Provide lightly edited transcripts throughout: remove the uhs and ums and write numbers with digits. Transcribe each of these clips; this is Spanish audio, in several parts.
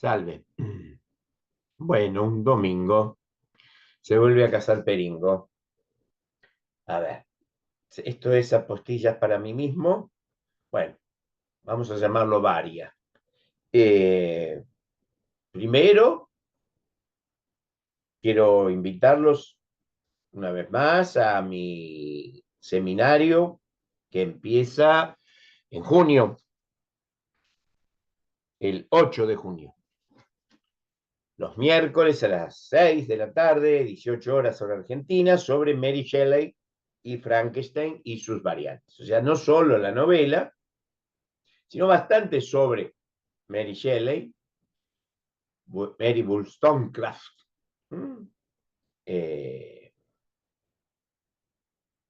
Salve. Bueno, un domingo se vuelve a casar Peringo. A ver, esto es apostillas para mí mismo. Bueno, vamos a llamarlo varia. Eh, Primero, quiero invitarlos una vez más a mi seminario que empieza en junio, el 8 de junio. Los miércoles a las 6 de la tarde, 18 horas hora argentina, sobre Mary Shelley y Frankenstein y sus variantes. O sea, no solo la novela, sino bastante sobre Mary Shelley, Mary Wollstonecraft, eh,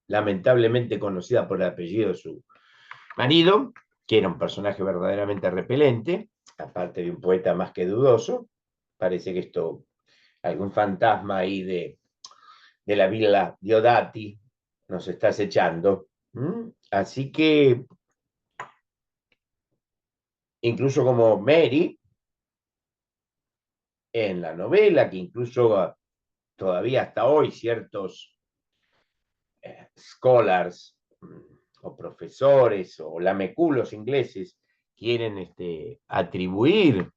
lamentablemente conocida por el apellido de su marido, que era un personaje verdaderamente repelente, aparte de un poeta más que dudoso. Parece que esto, algún fantasma ahí de la Villa Diodati nos está acechando. Así que, incluso como Mary, en la novela, que incluso todavía hasta hoy ciertos scholars o profesores o lameculos ingleses quieren atribuir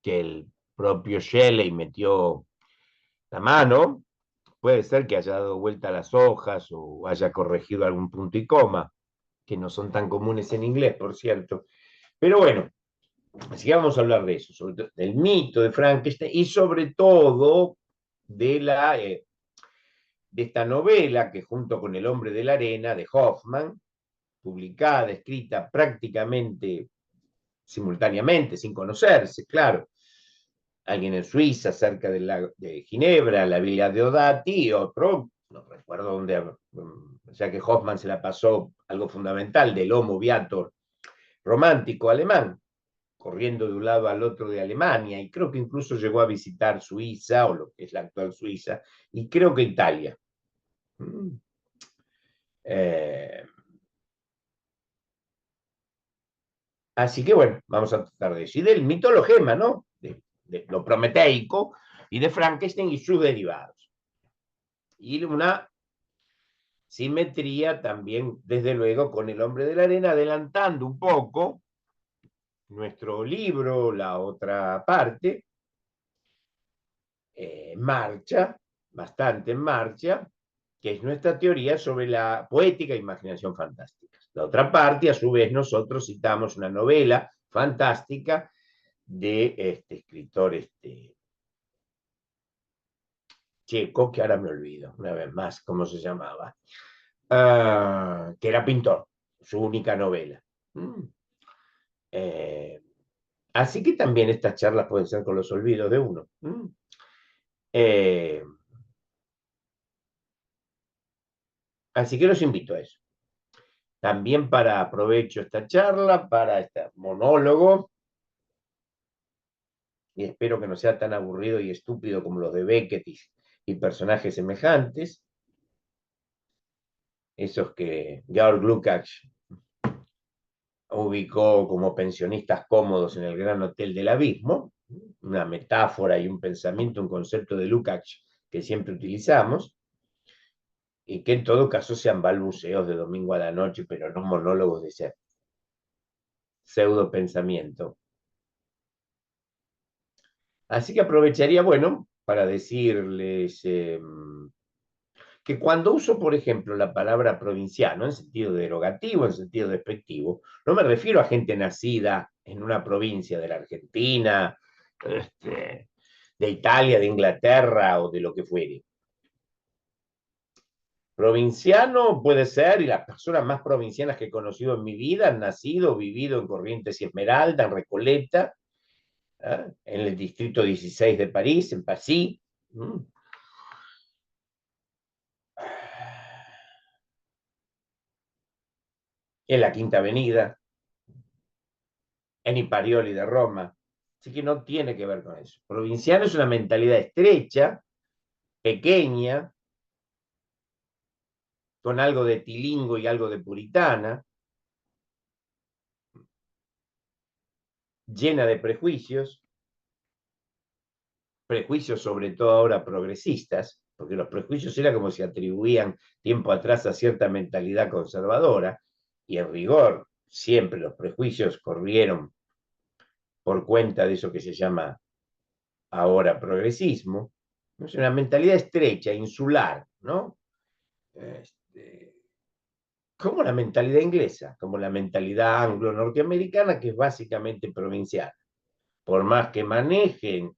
que el propio Shelley metió la mano. Puede ser que haya dado vuelta a las hojas o haya corregido algún punto y coma, que no son tan comunes en inglés, por cierto. Pero bueno, así que vamos a hablar de eso, sobre todo del mito de Frankenstein y sobre todo de de esta novela que, junto con El hombre de la arena de Hoffman, publicada, escrita prácticamente simultáneamente, sin conocerse, claro, alguien en Suiza, cerca de Ginebra, la Villa de Odati, y otro, no recuerdo dónde, ya que Hoffman se la pasó algo fundamental del Homo Viator romántico alemán, corriendo de un lado al otro de Alemania, y creo que incluso llegó a visitar Suiza, o lo que es la actual Suiza, y creo que Italia. Eh, Así que bueno, vamos a tratar de eso. Y del mitologema, ¿no? De lo prometeico y de Frankenstein y sus derivados. Y una simetría también, desde luego, con El hombre de la arena, adelantando un poco nuestro libro, la otra parte, en marcha, bastante en marcha, que es nuestra teoría sobre la poética e imaginación fantástica. La otra parte, a su vez, nosotros citamos una novela fantástica de este escritor checo, que ahora me olvido, una vez más, cómo se llamaba, que era pintor, su única novela. Mm. Eh, Así que también estas charlas pueden ser con los olvidos de uno. Eh, Así que los invito a eso. También para aprovecho esta charla, para este monólogo, y espero que no sea tan aburrido y estúpido como los de Beckett y personajes semejantes, esos que Georg Lukács ubicó como pensionistas cómodos en el gran hotel del abismo, una metáfora y un pensamiento, un concepto de Lukács que siempre utilizamos, y que en todo caso sean balbuceos de domingo a la noche, pero no monólogos de ese pseudo pensamiento. Así que aprovecharía, bueno, para decirles que cuando uso, por ejemplo, la palabra provinciano en sentido derogativo, en sentido despectivo, no me refiero a gente nacida en una provincia de la Argentina, de Italia, de Inglaterra o de lo que fuere. Provinciano puede ser, y las personas más provincianas que he conocido en mi vida han nacido, vivido en Corrientes y Esmeralda, en Recoleta, en el distrito 16 de París, en Passy, en la Quinta Avenida, en Iparioli de Roma. Así que no tiene que ver con eso. Provinciano es una mentalidad estrecha, pequeña, con algo de tilingo y algo de puritana, llena de prejuicios, prejuicios sobre todo ahora progresistas, porque los prejuicios era como si atribuían tiempo atrás a cierta mentalidad conservadora, y en rigor siempre los prejuicios corrieron por cuenta de eso que se llama ahora progresismo. ¿No? Es una mentalidad estrecha, insular, ¿no? Este, como la mentalidad inglesa, como la mentalidad anglo-norteamericana, que es básicamente provincial. Por más que manejen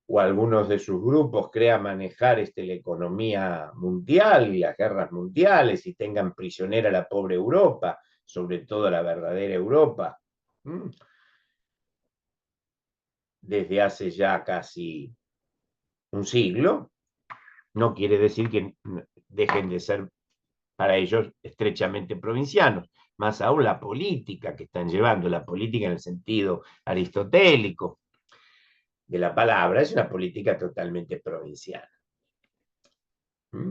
o algunos de sus grupos crean manejar la economía mundial y las guerras mundiales y tengan prisionera a la pobre Europa, sobre todo la verdadera Europa, desde hace ya casi un siglo, no quiere decir que dejen de ser para ellos estrechamente provincianos. Más aún la política que están llevando, la política en el sentido aristotélico de la palabra, es una política totalmente provinciana.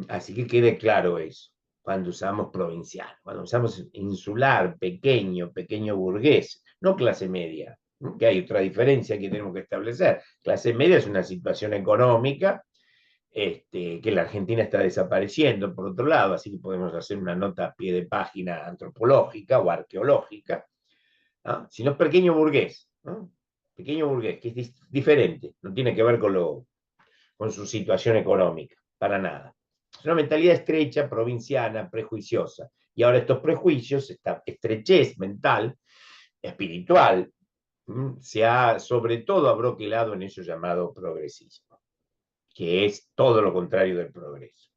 Así que quede claro eso, cuando usamos provincial, cuando usamos insular, pequeño, pequeño burgués, no clase media, que hay otra diferencia que tenemos que establecer. Clase media es una situación económica que la Argentina está desapareciendo, por otro lado, así que podemos hacer una nota a pie de página antropológica o arqueológica, ¿no? Sino pequeño burgués, ¿no? Pequeño burgués, que es diferente, no tiene que ver con su situación económica, para nada. Es una mentalidad estrecha, provinciana, prejuiciosa. Y ahora estos prejuicios, esta estrechez mental, espiritual, se ha sobre todo abroquelado en eso llamado progresismo, que es todo lo contrario del progreso.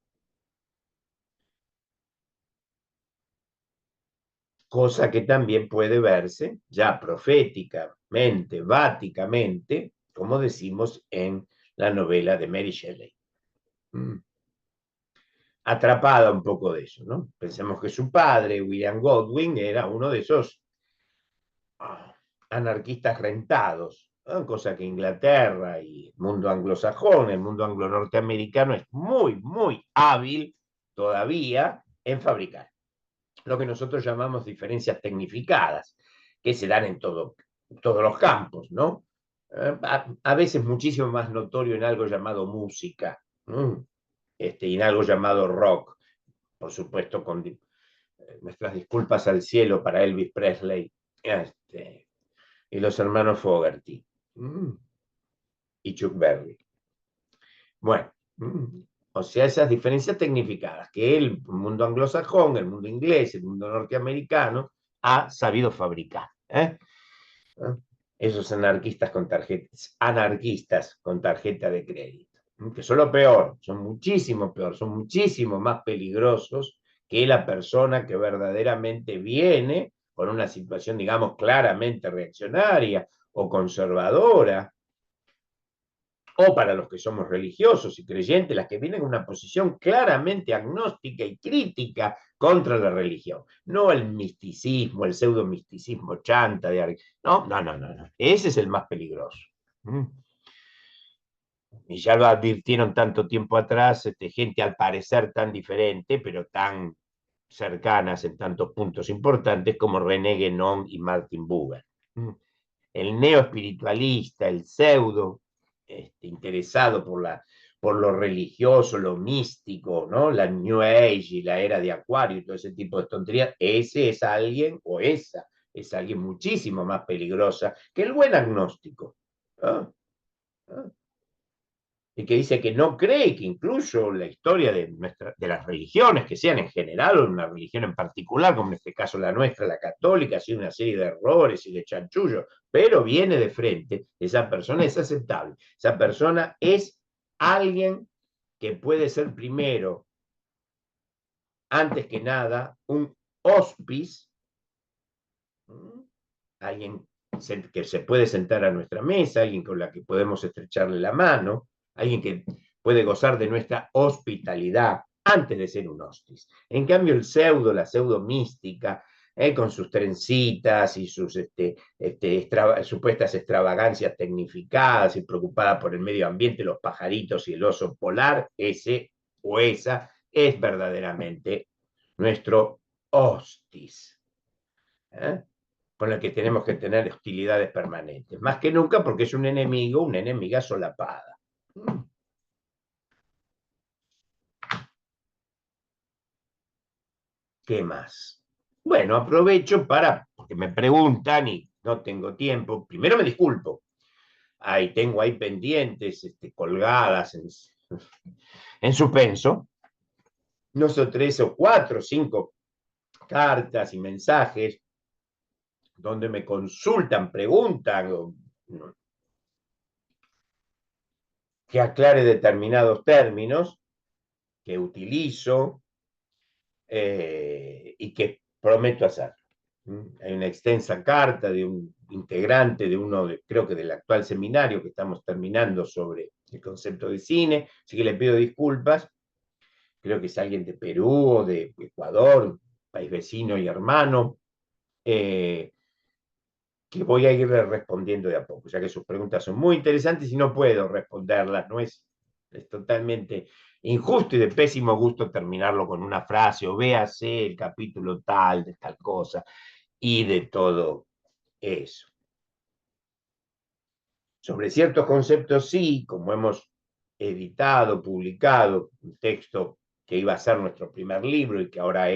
Cosa que también puede verse ya proféticamente, váticamente, como decimos en la novela de Mary Shelley. Atrapada un poco de eso, ¿no? Pensemos que su padre, William Godwin, era uno de esos anarquistas rentados, ¿no? Cosa que Inglaterra y el mundo anglosajón, el mundo anglo-norteamericano es muy, muy hábil todavía en fabricar lo que nosotros llamamos diferencias tecnificadas, que se dan en todos los campos, ¿no? A veces muchísimo más notorio en algo llamado música, y en algo llamado rock, por supuesto, con nuestras disculpas al cielo para Elvis Presley y los hermanos Fogerty y Chuck Berry. Bueno, o sea, esas diferencias tecnificadas que el mundo anglosajón, el mundo inglés, el mundo norteamericano ha sabido fabricar. Esos anarquistas con tarjeta de crédito, que son lo peor, son muchísimo más peligrosos que la persona que verdaderamente viene con una situación, digamos, claramente reaccionaria o conservadora, o para los que somos religiosos y creyentes, las que vienen en una posición claramente agnóstica y crítica contra la religión. No el misticismo, el pseudo-misticismo chanta. No. Ese es el más peligroso. Y ya lo advirtieron tanto tiempo atrás, gente al parecer tan diferente, pero tan cercanas en tantos puntos importantes como René Guénon y Martin Buber. El neoespiritualista, el pseudo interesado por lo religioso, lo místico, ¿no? La New Age y la era de Acuario y todo ese tipo de tonterías, ese es alguien, o esa es alguien muchísimo más peligrosa que el buen agnóstico. ¿No? ¿No? Y que dice que no cree que incluso la historia de las religiones, que sean en general o una religión en particular, como en este caso la nuestra, la católica, ha sido una serie de errores y de chanchullos, pero viene de frente, esa persona es aceptable, esa persona es alguien que puede ser primero, antes que nada, un hospice, alguien que se puede sentar a nuestra mesa, alguien con la que podemos estrecharle la mano, alguien que puede gozar de nuestra hospitalidad antes de ser un hospice. En cambio, la pseudo mística, con sus trencitas y sus supuestas extravagancias tecnificadas y preocupada por el medio ambiente, los pajaritos y el oso polar, ese o esa es verdaderamente nuestro hospice. con el que tenemos que tener hostilidades permanentes, más que nunca porque es un enemigo, una enemiga solapada. ¿Qué más? Bueno, aprovecho porque me preguntan y no tengo tiempo. Primero me disculpo. Tengo ahí pendientes, colgadas en suspenso, no son 3 o 4 o 5 cartas y mensajes donde me consultan, preguntan, que aclare determinados términos que utilizo y que prometo hacer. Hay una extensa carta de un integrante de creo que del actual seminario que estamos terminando sobre el concepto de cine, así que le pido disculpas. Creo que es alguien de Perú o de Ecuador, país vecino y hermano, que voy a ir respondiendo de a poco, ya que sus preguntas son muy interesantes y no puedo responderlas, no es totalmente injusto y de pésimo gusto terminarlo con una frase o véase el capítulo tal de tal cosa y de todo eso. Sobre ciertos conceptos sí, como hemos editado, publicado, un texto que iba a ser nuestro primer libro y que ahora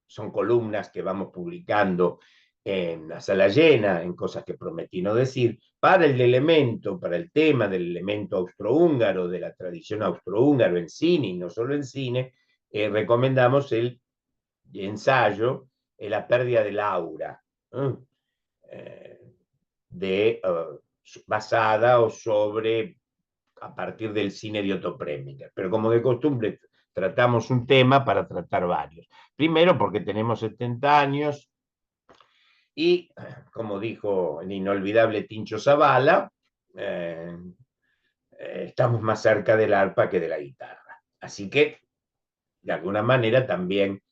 son columnas que vamos publicando en La Sala Llena, en cosas que prometí no decir, para el tema del elemento austrohúngaro, de la tradición austrohúngaro en cine y no solo en cine, recomendamos el ensayo La pérdida del aura, ¿eh? Basada o sobre, a partir del cine de Otto Preminger. Pero como de costumbre, tratamos un tema para tratar varios. Primero porque tenemos 70 años y, como dijo el inolvidable Tincho Zavala, estamos más cerca del arpa que de la guitarra. Así que, de alguna manera, también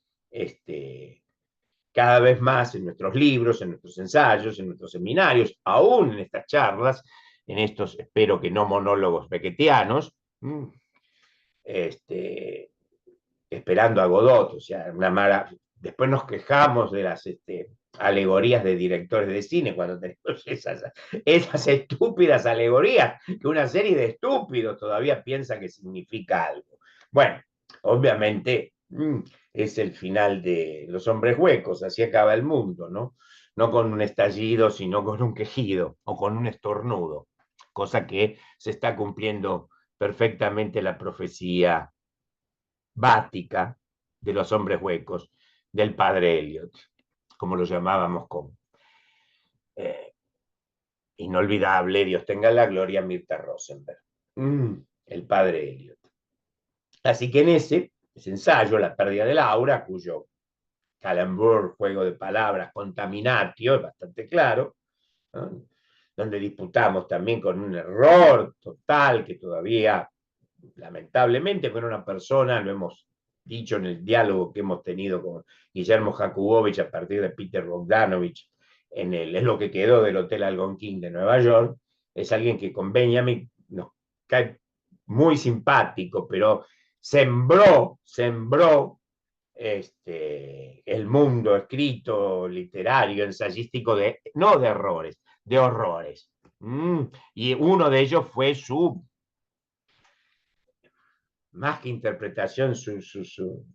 cada vez más en nuestros libros, en nuestros ensayos, en nuestros seminarios, aún en estas charlas, en estos, espero que no monólogos beckettianos, esperando a Godot, o sea, después nos quejamos de las alegorías de directores de cine cuando tenemos esas estúpidas alegorías que una serie de estúpidos todavía piensa que significa algo. Bueno, obviamente es el final de Los Hombres Huecos, así acaba el mundo, ¿no? No con un estallido, sino con un quejido o con un estornudo, cosa que se está cumpliendo perfectamente la profecía bática de Los Hombres Huecos del padre Eliot, como lo llamábamos con inolvidable, Dios tenga la gloria, Mirta Rosenberg, el padre Eliot. Así que en ese ensayo, La pérdida del aura, cuyo calembour, juego de palabras, contaminatio, es bastante claro, ¿no? Donde disputamos también con un error total que todavía, lamentablemente, con una persona, lo hemos dicho en el diálogo que hemos tenido con Guillermo Jakubowicz a partir de Peter Bogdanovich, es lo que quedó del Hotel Algonquin de Nueva York, es alguien que con Benjamin nos cae muy simpático, pero sembró el mundo escrito, literario, ensayístico, no de errores, de horrores. Y uno de ellos fue más que interpretación, su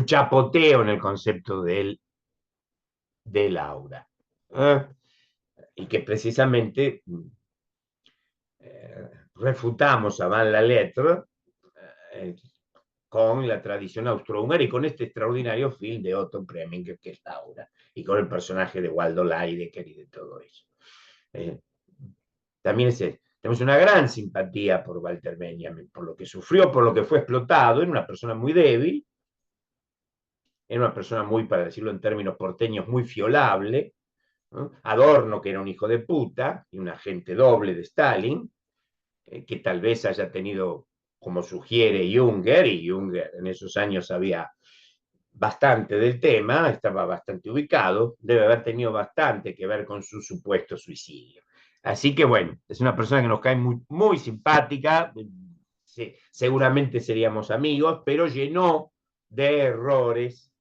chapoteo en el concepto del aura. Y que precisamente refutamos a Van la Lettre con la tradición austrohúngara y con este extraordinario film de Otto Preminger que es Laura, y con el personaje de Waldo Leidecker y de todo eso. También tenemos una gran simpatía por Walter Benjamin, por lo que sufrió, por lo que fue explotado, era una persona muy débil, era una persona muy, para decirlo en términos porteños, muy fiolable, ¿no? Adorno, que era un hijo de puta y un agente doble de Stalin, que tal vez haya tenido, como sugiere Junger, y Junger en esos años sabía bastante del tema, estaba bastante ubicado, debe haber tenido bastante que ver con su supuesto suicidio. Así que bueno, es una persona que nos cae muy, muy simpática, seguramente seríamos amigos, pero llenó de errores,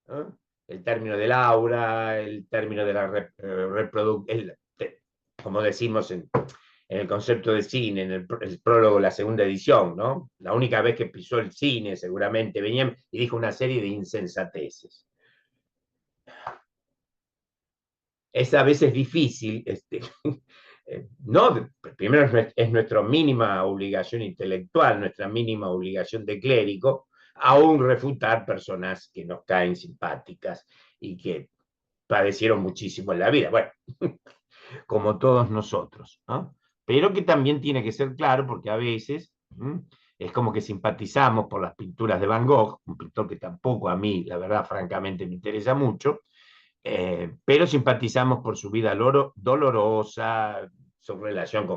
¿eh? el término del aura, el término de la reproducción, como decimos en el concepto de cine, en el prólogo, la segunda edición, ¿no? La única vez que pisó el cine, seguramente, venía y dijo una serie de insensateces. Es a veces difícil, no, primero es nuestra mínima obligación intelectual, nuestra mínima obligación de clérigo, aún refutar personas que nos caen simpáticas y que padecieron muchísimo en la vida. Bueno, como todos nosotros, ¿no? Pero que también tiene que ser claro porque a veces es como que simpatizamos por las pinturas de Van Gogh, un pintor que tampoco a mí, la verdad, francamente me interesa mucho, pero simpatizamos por su vida dolorosa, su relación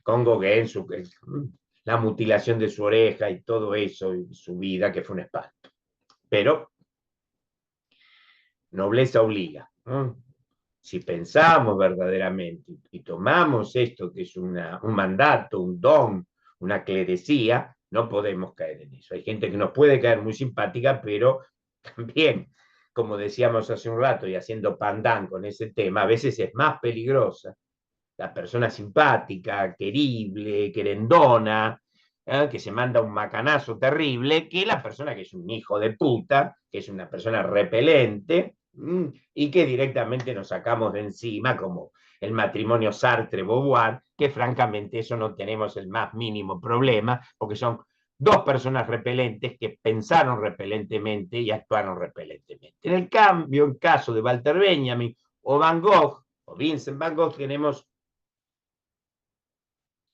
con Gauguin, la mutilación de su oreja y todo eso, y su vida, que fue un espanto. Pero nobleza obliga, ¿no? Si pensamos verdaderamente y tomamos esto que es un mandato, un don, una clerecía, no podemos caer en eso. Hay gente que nos puede caer muy simpática, pero también, como decíamos hace un rato y haciendo pandán con ese tema, a veces es más peligrosa la persona simpática, querible, querendona, que se manda un macanazo terrible, que la persona que es un hijo de puta, que es una persona repelente, y que directamente nos sacamos de encima, como el matrimonio Sartre-Beauvoir, que francamente eso no tenemos el más mínimo problema, porque son dos personas repelentes que pensaron repelentemente y actuaron repelentemente. En el cambio, en caso de Walter Benjamin o Van Gogh, o Vincent Van Gogh, tenemos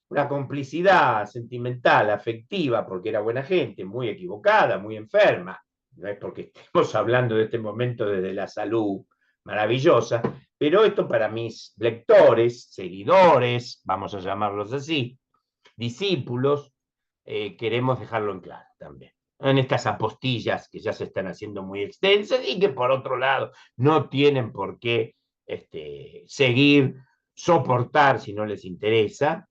una complicidad sentimental, afectiva, porque era buena gente, muy equivocada, muy enferma. No es porque estemos hablando de este momento desde la salud maravillosa, pero esto para mis lectores, seguidores, vamos a llamarlos así, discípulos, queremos dejarlo en claro también. En estas apostillas que ya se están haciendo muy extensas y que por otro lado no tienen por qué seguir, soportar si no les interesa,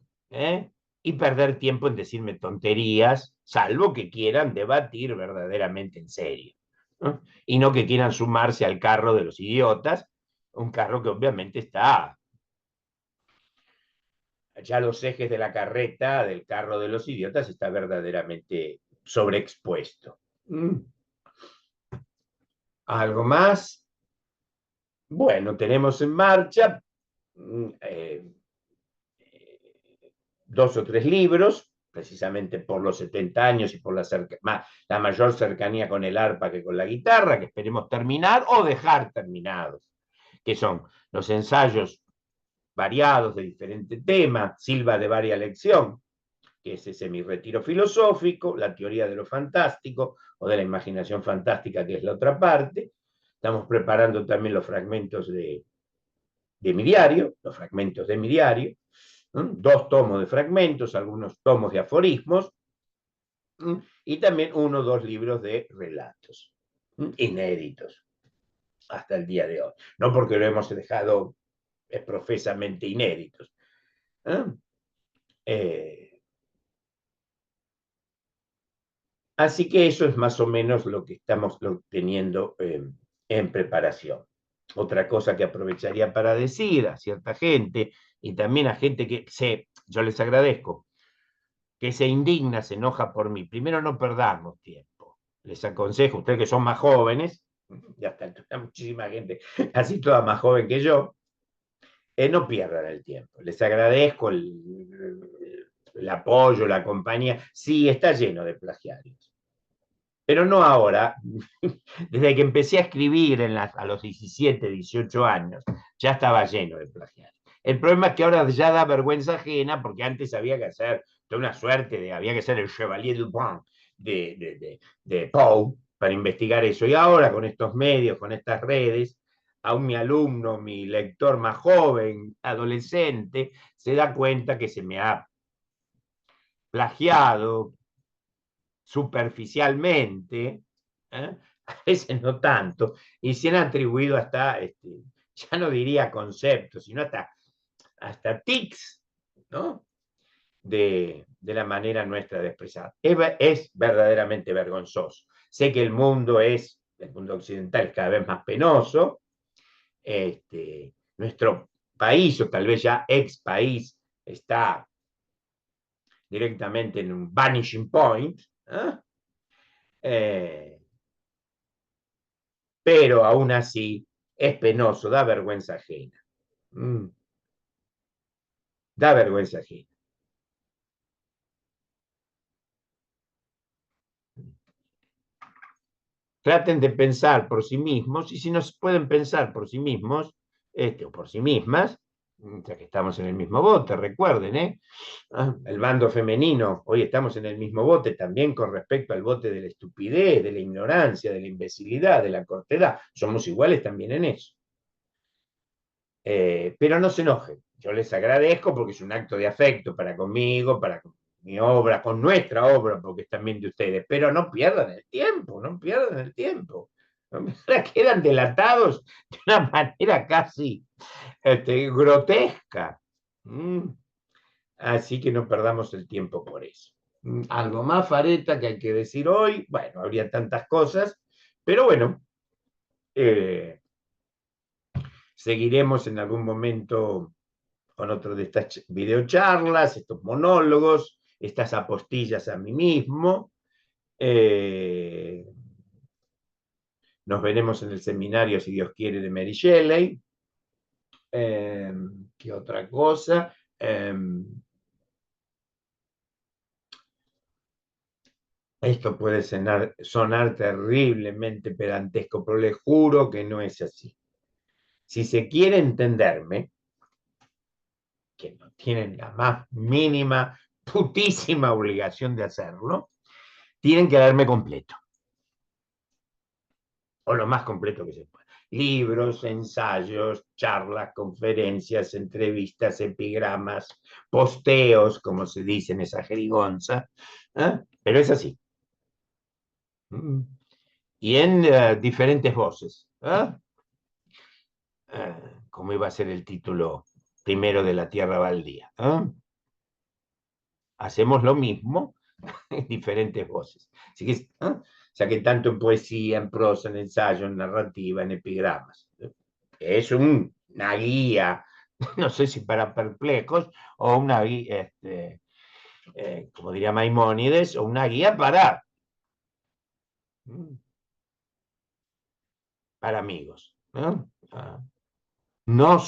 y perder tiempo en decirme tonterías, salvo que quieran debatir verdaderamente en serio, ¿no? Y no que quieran sumarse al carro de los idiotas, un carro que obviamente está ya los ejes de la carreta, del carro de los idiotas, está verdaderamente sobreexpuesto. ¿Algo más? Bueno, tenemos en marcha dos o tres libros, precisamente por los 70 años y por la mayor cercanía con el arpa que con la guitarra, que esperemos terminar o dejar terminados, que son los ensayos variados de diferente tema, Silva de varia lección, que es ese mi retiro filosófico, la teoría de lo fantástico o de la imaginación fantástica, que es la otra parte. Estamos preparando también los fragmentos de mi diario, los fragmentos de mi diario, dos tomos de fragmentos, algunos tomos de aforismos, y también uno o dos libros de relatos inéditos hasta el día de hoy. No porque lo hemos dejado profesamente inéditos. Así que eso es más o menos lo que estamos teniendo en preparación. Otra cosa que aprovecharía para decir a cierta gente y también a gente que yo les agradezco, que se indigna, se enoja por mí. Primero, no perdamos tiempo. Les aconsejo, ustedes que son más jóvenes, ya está muchísima gente, así toda más joven que yo, no pierdan el tiempo. Les agradezco el apoyo, la compañía. Sí, está lleno de plagiarios. Pero no ahora. Desde que empecé a escribir a los 17, 18 años, ya estaba lleno de plagiarios. El problema es que ahora ya da vergüenza ajena, porque antes había que hacer toda una suerte había que ser el Chevalier Dupin de Poe para investigar eso. Y ahora con estos medios, con estas redes, aún mi alumno, mi lector más joven, adolescente, se da cuenta que se me ha plagiado superficialmente, a veces no tanto, y se han atribuido hasta, ya no diría conceptos, sino hasta tics, ¿no? De la manera nuestra de expresar. Es verdaderamente vergonzoso. Sé que el mundo es el mundo occidental es cada vez más penoso. Nuestro país, o tal vez ya ex país, está directamente en un vanishing point, ¿eh? Eh, pero aún así es penoso, da vergüenza ajena. Mm, da vergüenza ajena. Traten de pensar por sí mismos, y si no pueden pensar por sí mismos, o por sí mismas, ya que estamos en el mismo bote, recuerden, ¿eh? El bando femenino, hoy estamos en el mismo bote también con respecto al bote de la estupidez, de la ignorancia, de la imbecilidad, de la cortedad. Somos iguales también en eso. Pero no se enojen, yo les agradezco porque es un acto de afecto para conmigo, para con mi obra, con nuestra obra, porque es también de ustedes, pero no pierdan el tiempo, no pierdan el tiempo. Quedan delatados de una manera casi grotesca. Mm. Así que no perdamos el tiempo por eso. Algo más, Fareta, que hay que decir hoy. Bueno, habría tantas cosas, pero bueno, eh, seguiremos en algún momento con otro de estas videocharlas, estos monólogos, estas apostillas a mí mismo. Eh, nos veremos en el seminario, si Dios quiere, de Mary Shelley. ¿Qué otra cosa? Esto puede sonar terriblemente pedantesco, pero les juro que no es así. Si se quiere entenderme, que no tienen la más mínima, putísima obligación de hacerlo, tienen que verme completo, o lo más completo que se pueda. Libros, ensayos, charlas, conferencias, entrevistas, epigramas, posteos, como se dice en esa jerigonza, ¿eh? Pero es así. Y en diferentes voces. ¿Eh? Como iba a ser el título primero de La Tierra Baldía. ¿Eh? Hacemos lo mismo en diferentes voces. Así que, o sea que tanto en poesía, en prosa, en ensayo, en narrativa, en epigramas. Es una guía, no sé si para perplejos, o una guía, como diría Maimónides, o una guía para amigos. ¿No? No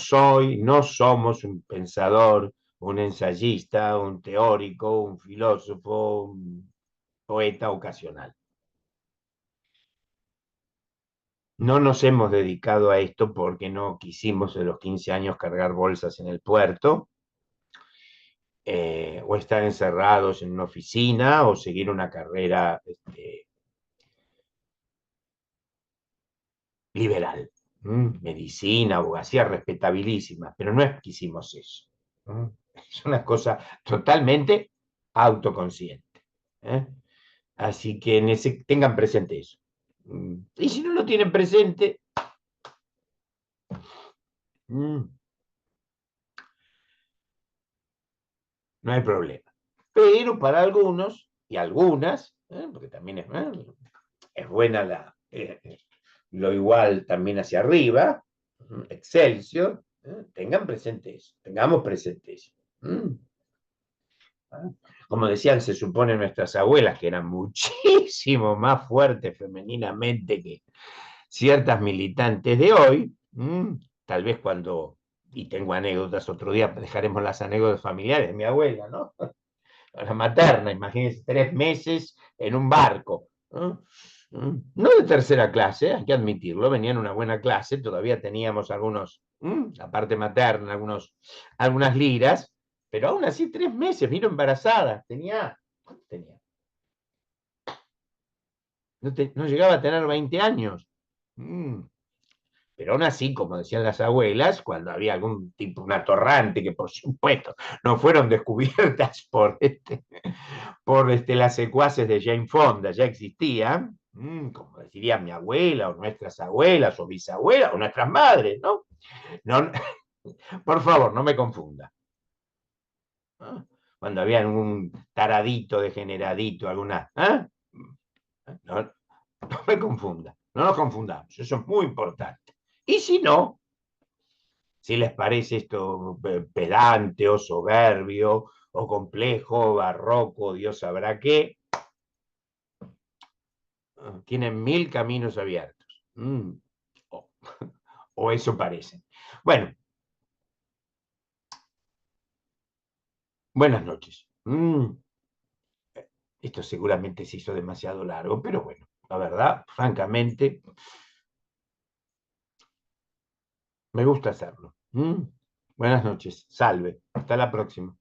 somos un pensador, un ensayista, un teórico, un filósofo, un poeta ocasional. No nos hemos dedicado a esto porque no quisimos de los 15 años cargar bolsas en el puerto, o estar encerrados en una oficina, o seguir una carrera liberal. Medicina, abogacía, respetabilísima, pero no es que quisimos eso. Es una cosa totalmente autoconsciente. ¿Eh? Así que tengan presente eso. Y si no lo tienen presente, no hay problema. Pero para algunos y algunas, porque también es buena lo igual también hacia arriba, Excelsior, tengan presente eso, tengamos presente eso. Como decían, se supone nuestras abuelas, que eran muchísimo más fuertes femeninamente que ciertas militantes de hoy, tal vez cuando, y tengo anécdotas, otro día dejaremos las anécdotas familiares de mi abuela, ¿no? La materna, imagínense, 3 meses en un barco, ¿no? No de tercera clase, hay que admitirlo, venía en una buena clase, todavía teníamos la parte materna, algunas liras, pero aún así 3 meses, vino embarazada, ¿cuánto tenía? No llegaba a tener 20 años. Pero aún así, como decían las abuelas, cuando había algún tipo, un atorrante, que por supuesto no fueron descubiertas por las secuaces de Jane Fonda, ya existían, como diría mi abuela, o nuestras abuelas, o bisabuelas, o nuestras madres, ¿no? No, por favor, no me confunda. ¿No? Cuando había algún taradito, degeneradito, alguna. ¿Eh? No, no me confunda. No nos confundamos, eso es muy importante. Y si no, si les parece esto pedante o soberbio o complejo, barroco, Dios sabrá qué, tienen mil caminos abiertos. O, o eso parece. Bueno, buenas noches. Esto seguramente se hizo demasiado largo, pero bueno, la verdad, francamente, me gusta hacerlo. Buenas noches, salve, hasta la próxima.